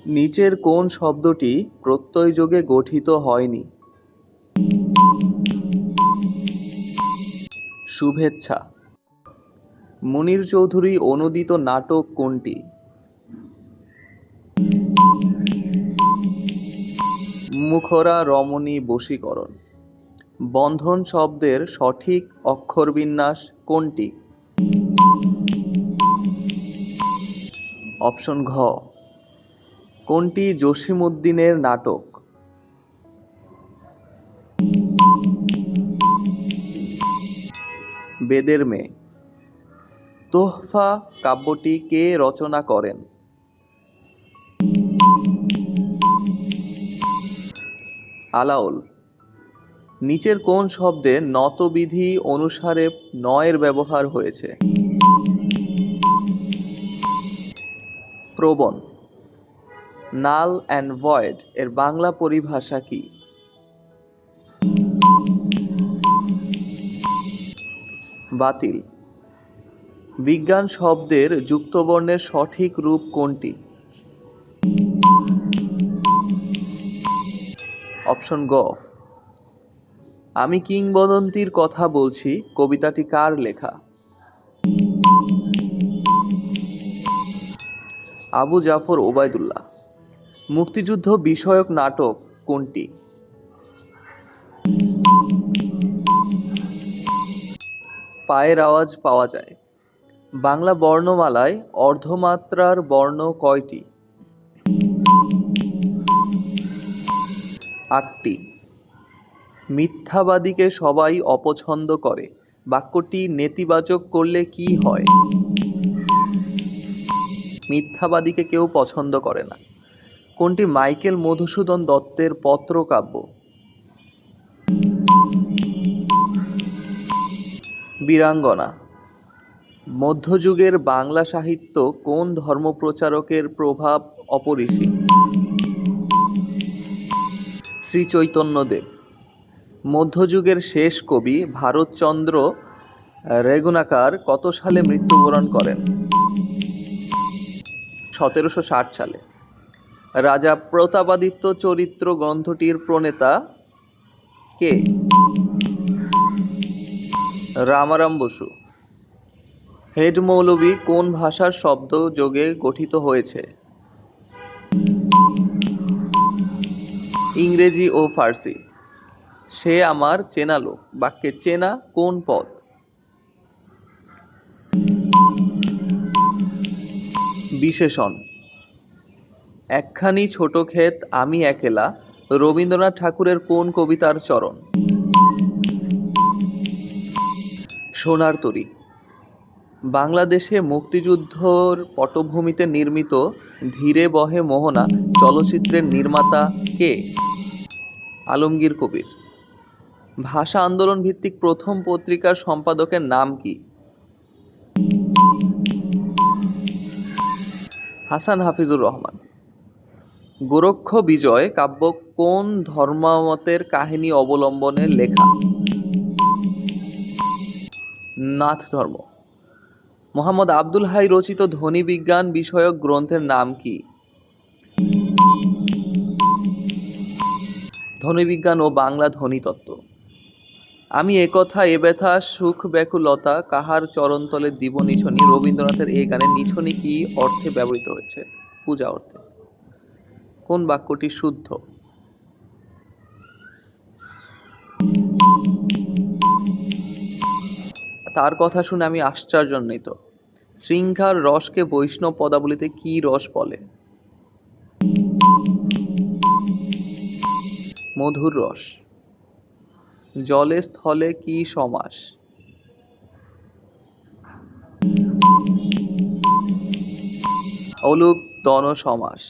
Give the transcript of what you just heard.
নিচের কোন শব্দটি প্রত্যয়যোগে গঠিত হয়নি? শুভেচ্ছা। মুনীর চৌধুরী অনূদিত নাটক কোনটি? মুখরা রমণী বশীকরণ। বন্ধন শব্দের সঠিক অক্ষরবিন্যাস কোনটি? অপশন ঘ। কোনটি জসীমউদ্দীনের নাটক? বেদের মেয়ে। তোহফা কাব্যটি কে রচনা করেন? আলাওল। নিচের কোন শব্দে নতবিধি অনুসারে নয়ের ব্যবহার হয়েছে? প্রবণ। নাল অ্যান্ড ভয়েড এর বাংলা পরিভাষা কি? বাতিল। বিজ্ঞান শব্দের যুক্তবর্ণের সঠিক রূপ কোনটি? অপশন গ। আমি কিংবদন্তির কথা বলছি কবিতাটি কার লেখা? আবু জাফর ওবায়দুল্লাহ। মুক্তিযুদ্ধ বিষয়ক নাটক কোনটি? পায়ের আওয়াজ পাওয়া যায়। বাংলা বর্ণমালায় অর্ধমাত্রার বর্ণ কয়টি? 8টি। মিথ্যাবাদীকে সবাই অপছন্দ করে, বাক্যটি নেতিবাচক করলে কি হয়? মিথ্যাবাদীকে কেউ পছন্দ করে না। কোনটি মাইকেল মধুসূদন দত্তের পত্রকাব্য? বীরাঙ্গনা। মধ্যযুগের বাংলা সাহিত্য কোন ধর্মপ্রচারকের প্রভাব অপরিসীম? শ্রীচৈতন্যদেব। মধ্যযুগের শেষ কবি ভারতচন্দ্র রেগুনাকার কত সালে মৃত্যুবরণ করেন? 1760 সালে। রাজা প্রতাপাদিত্য চরিত্র গ্রন্থটির প্রণেতা কে? রামারাম বসু। হেড মৌলভী কোন ভাষার শব্দ যোগে গঠিত হয়েছে? ইংরেজি ও ফার্সি। সে আমার চেনা লোক বাক্যে চেনা কোন পদ? বিশেষণ। একখানি ছোট ক্ষেত আমি একেলা রবীন্দ্রনাথ ঠাকুরের কোন কবিতার চরণ? সোনার তরী। বাংলাদেশে মুক্তিযুদ্ধর পটভূমিতে নির্মিত ধীরে বহে মোহনা চলচ্চিত্রের নির্মাতা কে? আলমগীর কবির। ভাষা আন্দোলন ভিত্তিক প্রথম পত্রিকার সম্পাদকের নাম কি? হাসান হাফিজুর রহমান। গোরক্ষ বিজয় কাব্য কোন ধর্মমতের কাহিনী অবলম্বনে লেখা? নাথ ধর্ম। মোহাম্মদ আব্দুল হাই রচিত ধ্বনিবিজ্ঞান বিষয়ক গ্রন্থের নাম কি? ধ্বনিবিজ্ঞান ও বাংলা ধ্বনিতত্ত্ব। আমি একথা এ ব্যথা সুখ ব্যাকুলতা কাহার চরণতলে দিব নিছনি রবীন্দ্রনাথের এই গানে নিছনি কি অর্থে ব্যবহৃত হয়েছে? পূজা অর্থে। কোন বাক্যটি শুদ্ধ? তার কথা শুনে আমি আশ্চর্যান্বিত। শৃঙ্গার রসকে বৈষ্ণব পদাবলিতে কি রস বলে? মধুর রস। জলে স্থলে কি সমাস? অলুক দ্বন্দ্ব সমাস।